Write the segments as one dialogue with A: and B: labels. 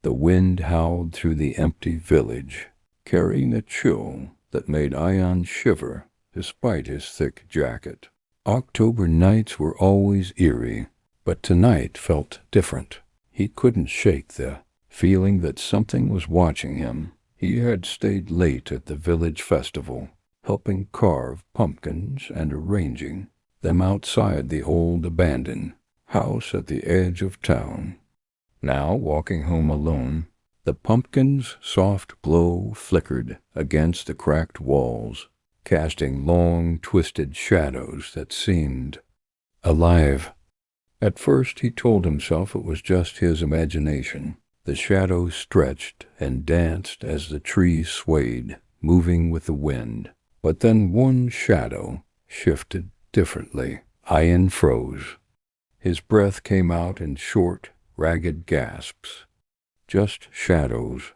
A: The wind howled through the empty village, carrying a chill that made Ayaan shiver despite his thick jacket. October nights were always eerie, but tonight felt different. He couldn't shake the feeling that something was watching him. He had stayed late at the village festival, helping carve pumpkins and arranging them outside the old abandoned house at the edge of town. Now, walking home alone, the pumpkin's soft glow flickered against the cracked walls, casting long, twisted shadows that seemed alive. At first he told himself it was just his imagination. The shadows stretched and danced as the trees swayed, moving with the wind. But then one shadow shifted differently. Ayaan froze. His breath came out in short, ragged gasps. Just shadows,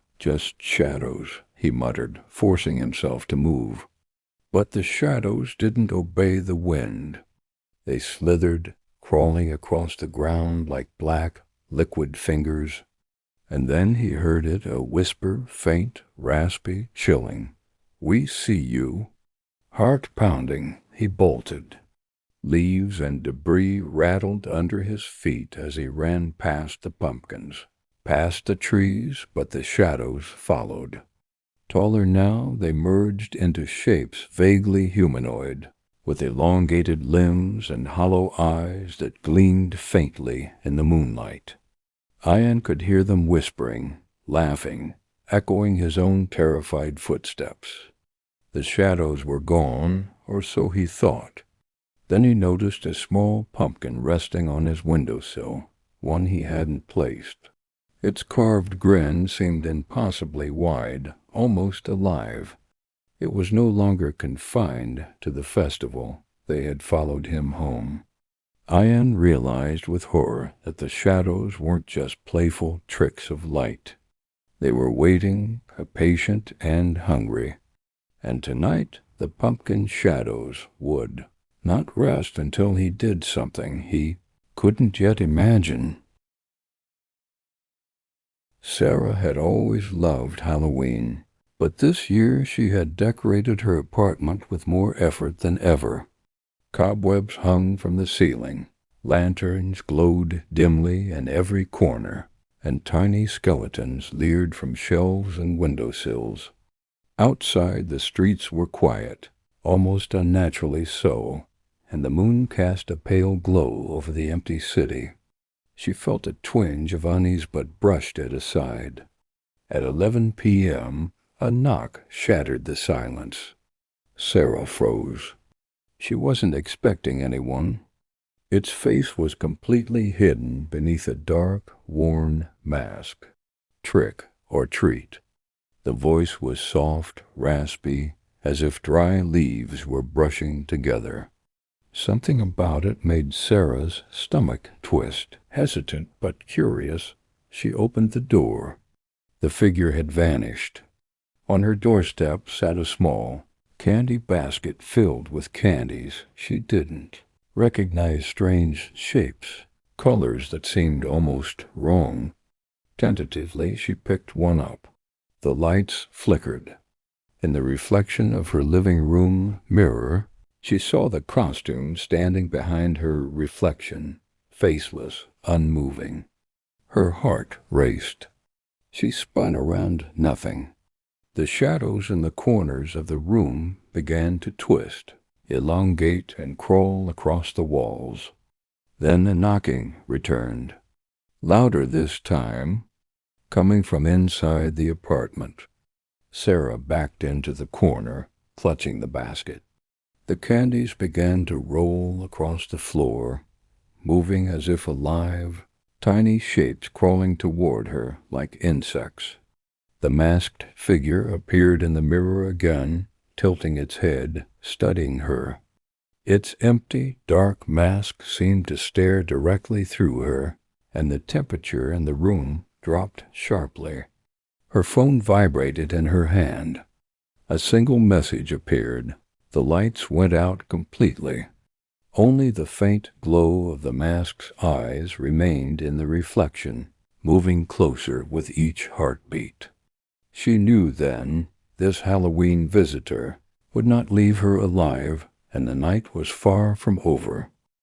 A: he muttered, forcing himself to move. But the shadows didn't obey the wind. They slithered, crawling across the ground like black, liquid fingers. And then he heard it, a whisper, faint, raspy, chilling. "We see you." Heart pounding, he bolted. Leaves and debris rattled under his feet as he ran past the pumpkins, past the trees, but the shadows followed. Taller now, they merged into shapes vaguely humanoid, with elongated limbs and hollow eyes that gleamed faintly in the moonlight. Ayaan could hear them whispering, laughing, echoing his own terrified footsteps. The shadows were gone, or so he thought. Then he noticed a small pumpkin resting on his windowsill, one he hadn't placed. Its carved grin seemed impossibly wide, almost alive. It was no longer confined to the festival. They had followed him home. Ayaan realized with horror that the shadows weren't just playful tricks of light. They were waiting, patient and hungry. And tonight the pumpkin shadows would not rest until he did something he couldn't yet imagine. Sara had always loved Halloween, but this year she had decorated her apartment with more effort than ever. Cobwebs hung from the ceiling, lanterns glowed dimly in every corner, and tiny skeletons leered from shelves and windowsills. Outside the streets were quiet, almost unnaturally so, and the moon cast a pale glow over the empty city. She felt a twinge of unease but brushed it aside. At 11 p.m., a knock shattered the silence. Sara froze. She wasn't expecting anyone. Its face was completely hidden beneath a dark, worn mask. Trick or treat. The voice was soft, raspy, as if dry leaves were brushing together. Something about it made Sara's stomach twist. Hesitant but curious, she opened the door. The figure had vanished. On her doorstep sat a small candy basket filled with candies. She didn't recognize strange shapes, colors that seemed almost wrong. Tentatively, she picked one up. The lights flickered. In the reflection of her living room mirror, she saw the costume standing behind her reflection, faceless, unmoving. Her heart raced. She spun around nothing. The shadows in the corners of the room began to twist, elongate, and crawl across the walls. Then a knocking returned, louder this time, coming from inside the apartment. Sara backed into the corner, clutching the basket. The candies began to roll across the floor, moving as if alive, tiny shapes crawling toward her like insects. The masked figure appeared in the mirror again, tilting its head, studying her. Its empty, dark mask seemed to stare directly through her, and the temperature in the room dropped sharply. Her phone vibrated in her hand. A single message appeared. The lights went out completely. Only the faint glow of the mask's eyes remained in the reflection, moving closer with each heartbeat. She knew then this Halloween visitor would not leave her alive, and the night was far from over.